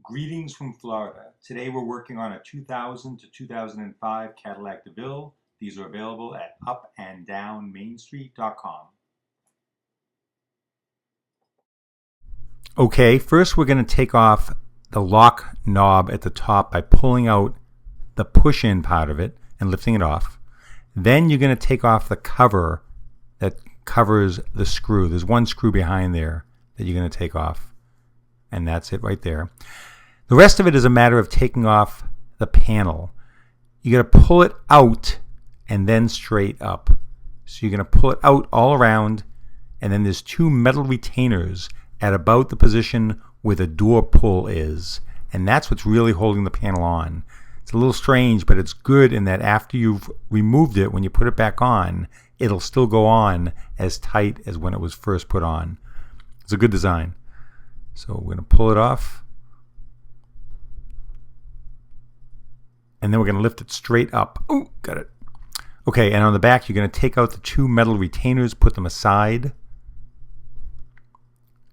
Greetings from Florida. Today we're working on a 2000 to 2005 Cadillac Deville. These are available at upanddownmainstreet.com. Okay, first we're going to take off the lock knob at the top by pulling out the push-in part of it and lifting it off. Then you're going to take off the cover that covers the screw. There's one screw behind there that you're going to take off. And that's it right there. The rest of it is a matter of taking off the panel. You got to pull it out and then straight up. So you're going to pull it out all around, and then there's two metal retainers at about the position where the door pull is. And that's what's really holding the panel on. It's a little strange, but it's good in that after you've removed it, when you put it back on, it'll still go on as tight as when it was first put on. It's a good design. So we're going to pull it off. And then we're going to lift it straight up. Oh, got it. Okay, and on the back, you're going to take out the two metal retainers, put them aside.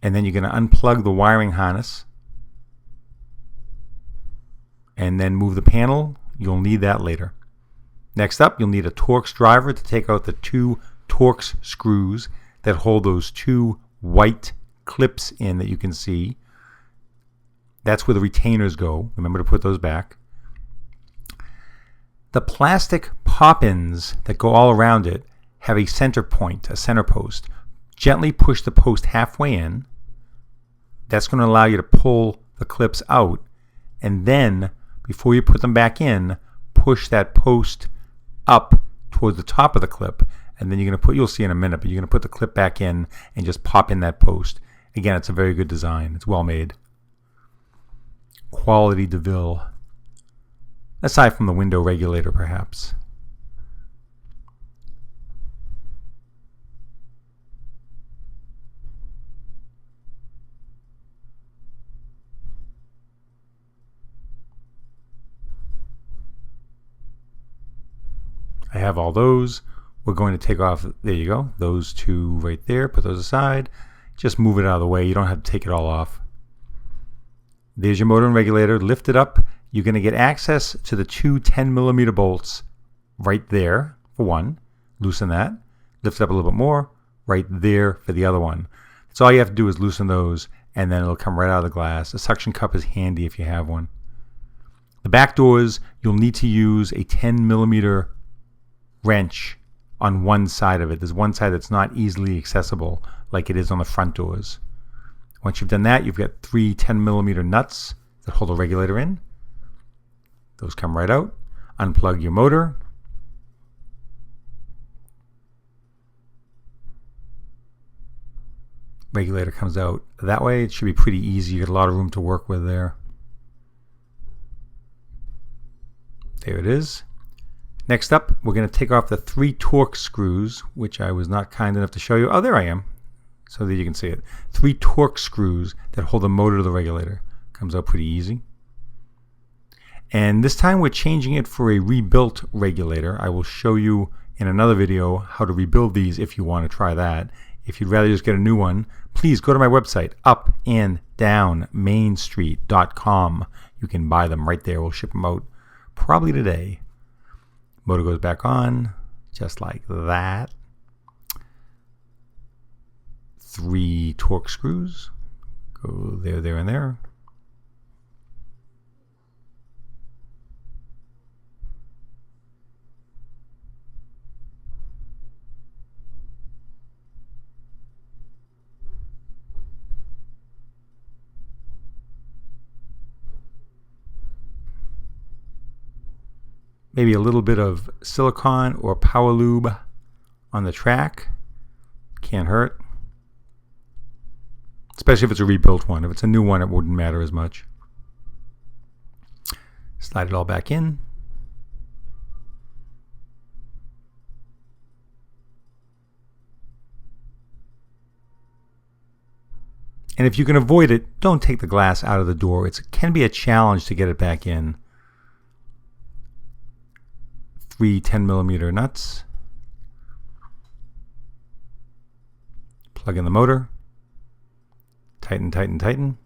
And then you're going to unplug the wiring harness. And then move the panel. You'll need that later. Next up, you'll need a torx driver to take out the two torx screws that hold those two white clips in that you can see. That's where the retainers go. Remember to put those back. The plastic pop-ins that go all around it have a center point, a center post. Gently push the post halfway in. That's going to allow you to pull the clips out. And then, before you put them back in, push that post up towards the top of the clip. And then you're going to put, you'll see in a minute, but you're going to put the clip back in and just pop in that post. Again, it's a very good design. It's well made. Quality Deville. Aside from the window regulator, perhaps. I have all those. We're going to take off, there you go, those two right there. Put those aside. Just move it out of the way. You don't have to take it all off. There's your motor and regulator. Lift it up. You're going to get access to the two 10mm bolts right there for one. Loosen that. Lift it up a little bit more. Right there for the other one. So all you have to do is loosen those, and then it'll come right out of the glass. A suction cup is handy if you have one. The back doors, you'll need to use a 10mm wrench on one side of it. There's one side that's not easily accessible like it is on the front doors. Once you've done that, you've got three 10mm nuts that hold the regulator in. Those come right out. Unplug your motor. Regulator comes out that way. It should be pretty easy. You got a lot of room to work with there. There it is. Next up, we're going to take off the three torx screws, which I was not kind enough to show you. Oh, there I am, so that you can see it. Three torx screws that hold the motor to the regulator. Comes out pretty easy. And this time we're changing it for a rebuilt regulator. I will show you in another video how to rebuild these if you want to try that. If you'd rather just get a new one, please go to my website, upanddownmainstreet.com. You can buy them right there. We'll ship them out probably today. Motor goes back on, just like that. Three torx screws. Go there, there, and there. Maybe a little bit of silicone or power lube on the track. Can't hurt. Especially if it's a rebuilt one. If it's a new one, it wouldn't matter as much. Slide it all back in. And if you can avoid it, don't take the glass out of the door. It can be a challenge to get it back in. Three 10mm nuts. Plug in the motor. Tighten, tighten, tighten.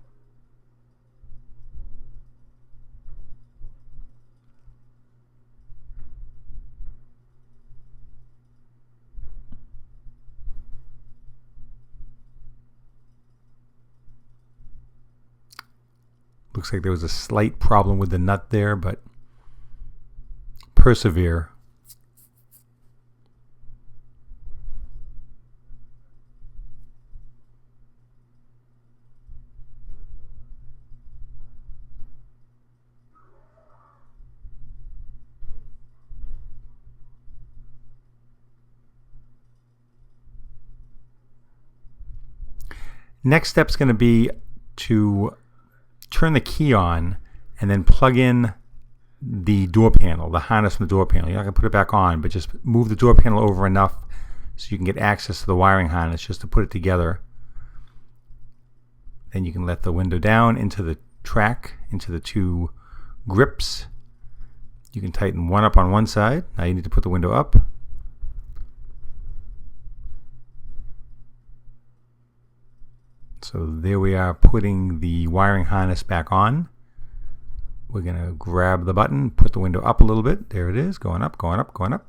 Looks like there was a slight problem with the nut there, but persevere. Next step is going to be to turn the key on and then plug in the door panel, the harness from the door panel. You're not going to put it back on, but just move the door panel over enough so you can get access to the wiring harness just to put it together. Then you can let the window down into the track, into the two grips. You can tighten one up on one side. Now you need to put the window up. So there we are, putting the wiring harness back on. We're going to grab the button, put the window up a little bit. There it is, going up, going up, going up.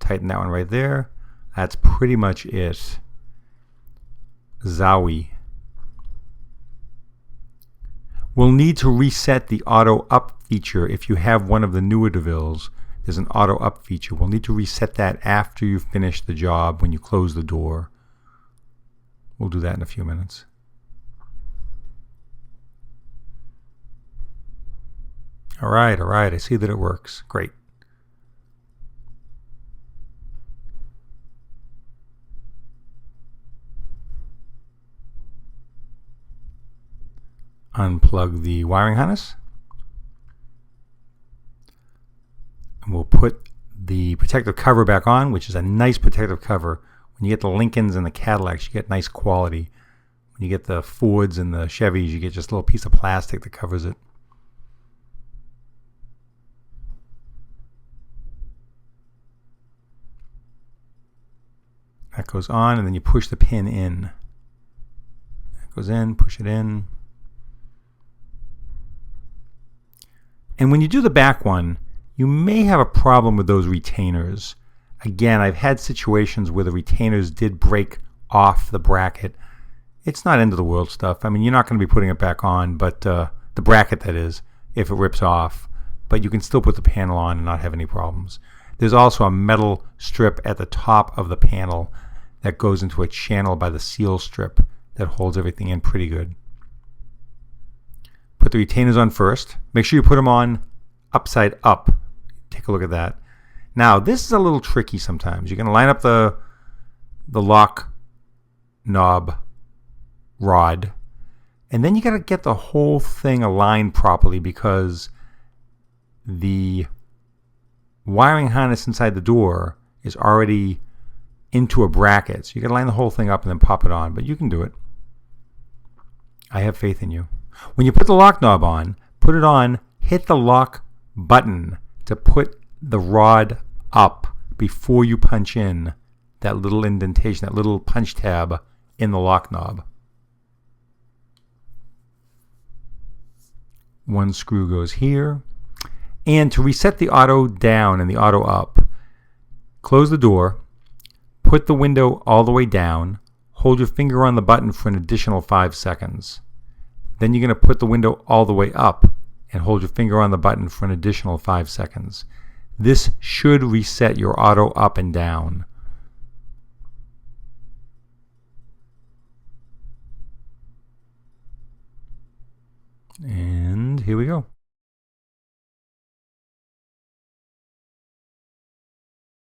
Tighten that one right there. That's pretty much it. Zowie. We'll need to reset the auto up feature. If you have one of the newer Devilles, there's an auto up feature. We'll need to reset that after you've finished the job when you close the door. We'll do that in a few minutes. All right, I see that it works. Great. Unplug the wiring harness. And we'll put the protective cover back on, which is a nice protective cover. When you get the Lincolns and the Cadillacs, you get nice quality. When you get the Fords and the Chevys, you get just a little piece of plastic that covers it. That goes on, and then you push the pin in. That goes in, push it in. And when you do the back one, you may have a problem with those retainers. Again, I've had situations where the retainers did break off the bracket. It's not end of the world stuff. I mean, you're not going to be putting it back on, but the bracket, that is, if it rips off. But you can still put the panel on and not have any problems. There's also a metal strip at the top of the panel that goes into a channel by the seal strip that holds everything in pretty good. Put the retainers on first. Make sure you put them on upside up. Take a look at that. Now, this is a little tricky sometimes. You're going to line up the lock knob rod, and then you got to get the whole thing aligned properly because the wiring harness inside the door is already into a bracket. So you got to line the whole thing up and then pop it on, but you can do it. I have faith in you. When you put the lock knob on, put it on, hit the lock button to put the rod up before you punch in that little indentation, that little punch tab in the lock knob. One screw goes here. And to reset the auto down and the auto up, close the door, put the window all the way down, hold your finger on the button for an additional 5 seconds. Then you're going to put the window all the way up and hold your finger on the button for an additional 5 seconds. This should reset your auto up and down. And here we go.